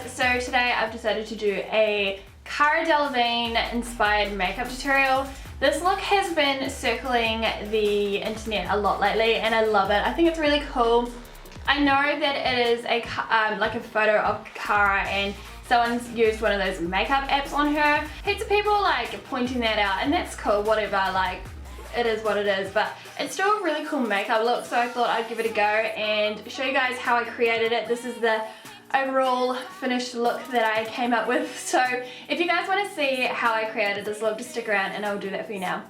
guys, so today I've decided to do a Cara Delevingne inspired makeup tutorial. This look has been circling the internet a lot lately and I love it. I think it's really cool. I know that it is a like a photo of Cara and someone's used one of those makeup apps on her. Heaps of people like pointing that out and that's cool, whatever, like it is what it is, but it's still a really cool makeup look, so I thought I'd give it a go and show you guys how I created it. This is the overall finished look that I came up with, so if you guys want to see how I created this look, just stick around and I'll do that for you now.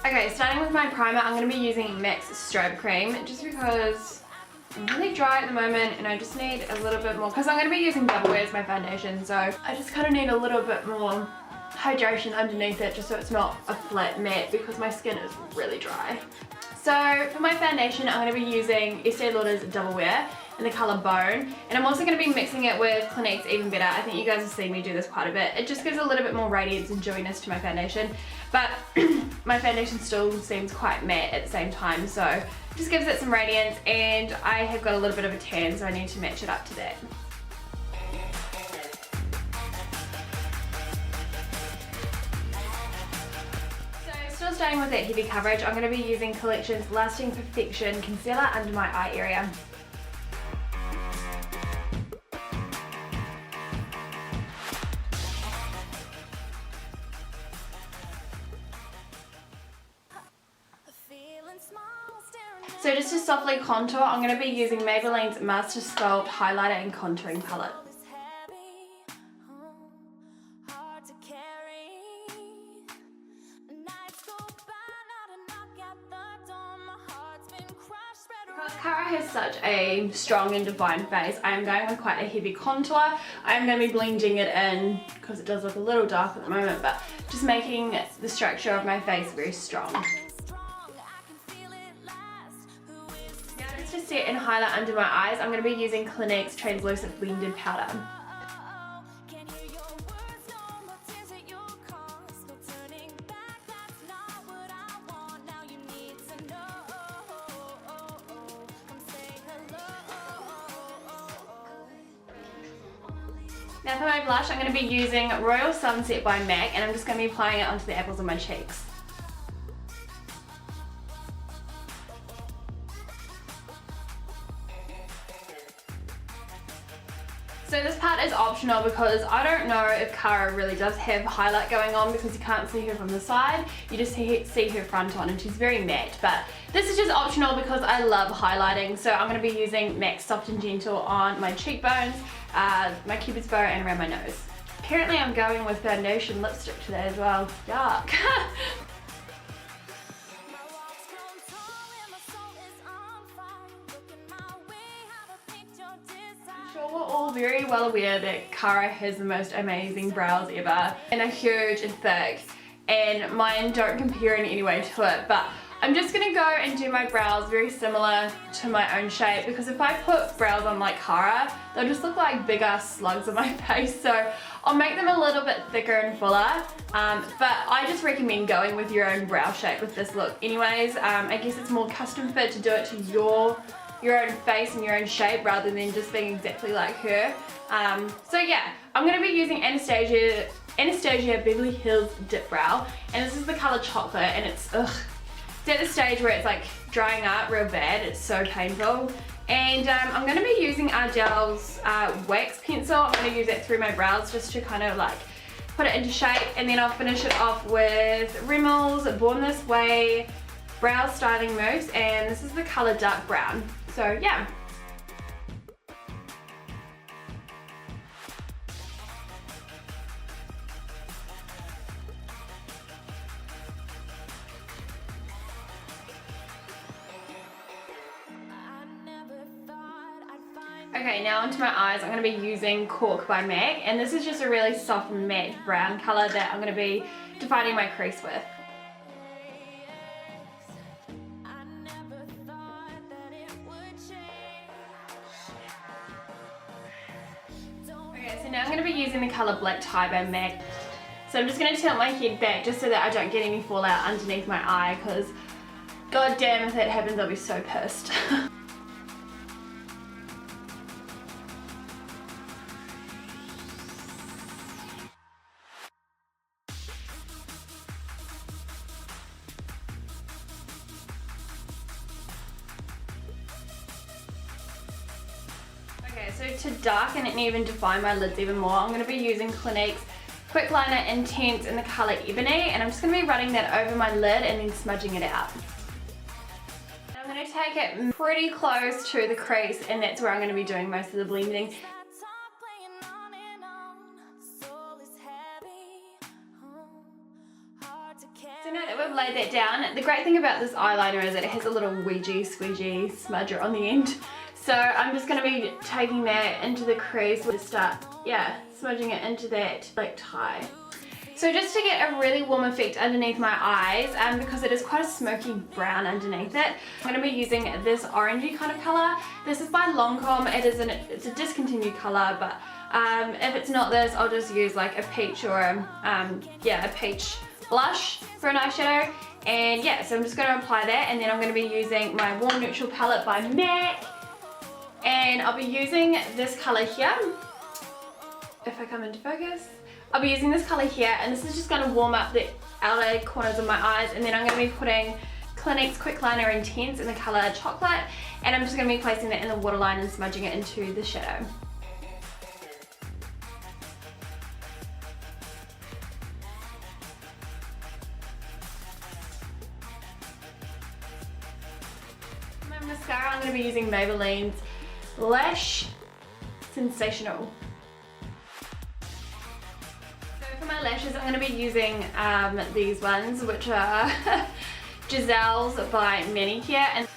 Okay, starting with my primer, I'm going to be using MAC's Strobe Cream just because I'm really dry at the moment and I just need a little bit more, because I'm going to be using Doublewear as my foundation, so I just kind of need a little bit more hydration underneath it just so it's not a flat matte because my skin is really dry. So for my foundation, I'm going to be using Estee Lauder's Doublewear in the colour Bone, and I'm also going to be mixing it with Clinique's Even Better. I think you guys have seen me do this quite a bit. It just gives a little bit more radiance and dewiness to my foundation, but my foundation still seems quite matte at the same time, so it just gives it some radiance, and I have got a little bit of a tan, so I need to match it up to that. Still starting with that heavy coverage, I'm going to be using Collection's Lasting Perfection Concealer under my eye area. So just to softly contour, I'm going to be using Maybelline's Master Sculpt Highlighter and Contouring Palette. Because Cara has such a strong and defined face, I am going with quite a heavy contour. I am going to be blending it in because it does look a little dark at the moment, but just making the structure of my face very strong. Now just to set and highlight under my eyes, I'm going to be using Clinique's Translucent Blended Powder. Now for my blush, I'm going to be using Royal Sunset by MAC, and I'm just going to be applying it onto the apples of my cheeks. So this part is optional because I don't know if Cara really does have highlight going on because you can't see her from the side. You just see her front on and she's very matte, but this is just optional because I love highlighting. So I'm going to be using MAC's Soft and Gentle on my cheekbones, my cupid's bow and around my nose. Apparently I'm going with foundation lipstick today as well. Yuck. We're all very well aware that Cara has the most amazing brows ever and are huge and thick, and mine don't compare in any way to it, but I'm just going to go and do my brows very similar to my own shape, because if I put brows on like Cara, they'll just look like big ass slugs on my face, so I'll make them a little bit thicker and fuller, but I just recommend going with your own brow shape with this look anyways. I guess it's more custom fit to do it to your own face and your own shape rather than just being exactly like her. So yeah, I'm going to be using Anastasia Beverly Hills Dip Brow, and this is the colour Chocolate, and it's at the stage where it's like drying up real bad. It's so painful. And I'm going to be using Ardell's wax pencil. I'm going to use it through my brows just to kind of like put it into shape, and then I'll finish it off with Rimmel's Born This Way Brow Styling Mousse, and this is the colour Dark Brown. So yeah. Okay, now onto my eyes. I'm going to be using Cork by MAC, and this is just a really soft matte brown colour that I'm going to be defining my crease with. Now I'm going to be using the colour Blacktie by MAC. So I'm just going to tilt my head back just so that I don't get any fallout underneath my eye, because god damn, if that happens I'll be so pissed. Okay, so now I'm going to be using the colour Blacktie by MAC, and this is just a really soft matte brown colour that I'm going to be defining my crease with. Okay, so now I'm going to be using the colour Blacktie by MAC, and this is just a really soft matte brown colour that I'm going to be defining my crease with. Okay, so now I'm going to be using the colour Blacktie by MAC, and this is just a really soft matte brown colour that I'm going to be defining my crease with. Okay, so now I'm going to be using the colour Blacktie by MAC, and this is just a really soft matte brown colour that I'm going to be defining my crease with. So to darken and even define my lids even more, I'm going to be using Clinique's Quickliner Intense in the colour Ebony, and I'm just going to be running that over my lid and then smudging it out. And I'm going to take it pretty close to the crease, and that's where I'm going to be doing most of the blending. So now that we've laid that down, the great thing about this eyeliner is that it has a little wedgie squeegee smudger on the end. So I'm just going to be taking that into the crease to start, smudging it into that Blacktie. So just to get a really warm effect underneath my eyes, because it is quite a smoky brown underneath it, I'm going to be using this orangey kind of colour. This is by Lancome. It's a discontinued colour, but if it's not this, I'll just use like a peach or a peach blush for an eyeshadow. And yeah, so I'm just going to apply that, and then I'm going to be using my Warm Neutral palette by MAC, and I'll be using this colour here. If I come into focus, I'll be using this colour here, and this is just going to warm up the outer corners of my eyes, and then I'm going to be putting Clinique's Quickliner Intense in the colour Chocolate, and I'm just going to be placing that in the waterline and smudging it into the shadow. My mascara, I'm going to be using Maybelline's Lash Sensational. For my lashes, I'm going to be using these ones, which are Giselle's by Manicare. And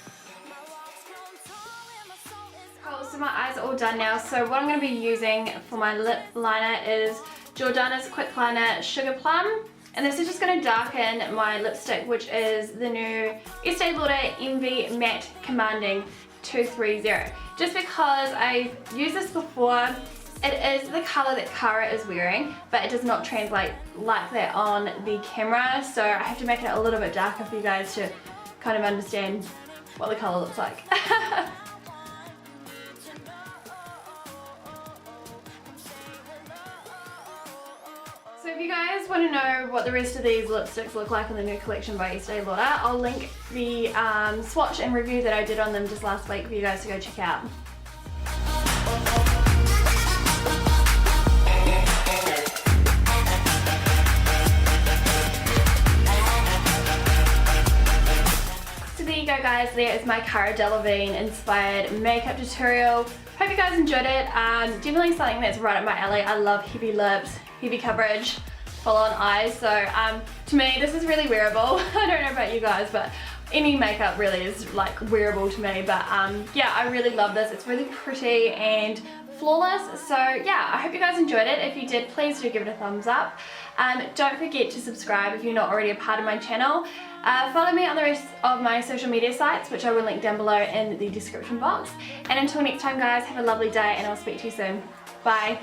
cool, so my eyes are all done now. So what I'm going to be using for my lip liner is Jordana's Quickliner Sugar Plum. And this is just going to darken my lipstick, which is the new Estee Lauder Envy Matte Commanding 230. Just because I've used this before. It is the colour that Cara is wearing, but it does not translate like that on the camera, so I have to make it a little bit darker for you guys to kind of understand what the colour looks like. So if you guys want to know what the rest of these lipsticks look like in the new collection by Estee Lauder, I'll link the swatch and review that I did on them just last week for you guys to go check out. There you go guys, there is my Cara Delevingne inspired makeup tutorial. Hope you guys enjoyed it. Definitely something that's right up my alley. I love heavy lips, heavy coverage, full on eyes. So to me this is really wearable. I don't know about you guys, but any makeup really is like wearable to me. But yeah, I really love this. It's really pretty and flawless. So yeah, I hope you guys enjoyed it. If you did, please do give it a thumbs up. Don't forget to subscribe if you're not already a part of my channel. Follow me on the rest of my social media sites, which I will link down below in the description box. And until next time guys, have a lovely day and I'll speak to you soon. Bye.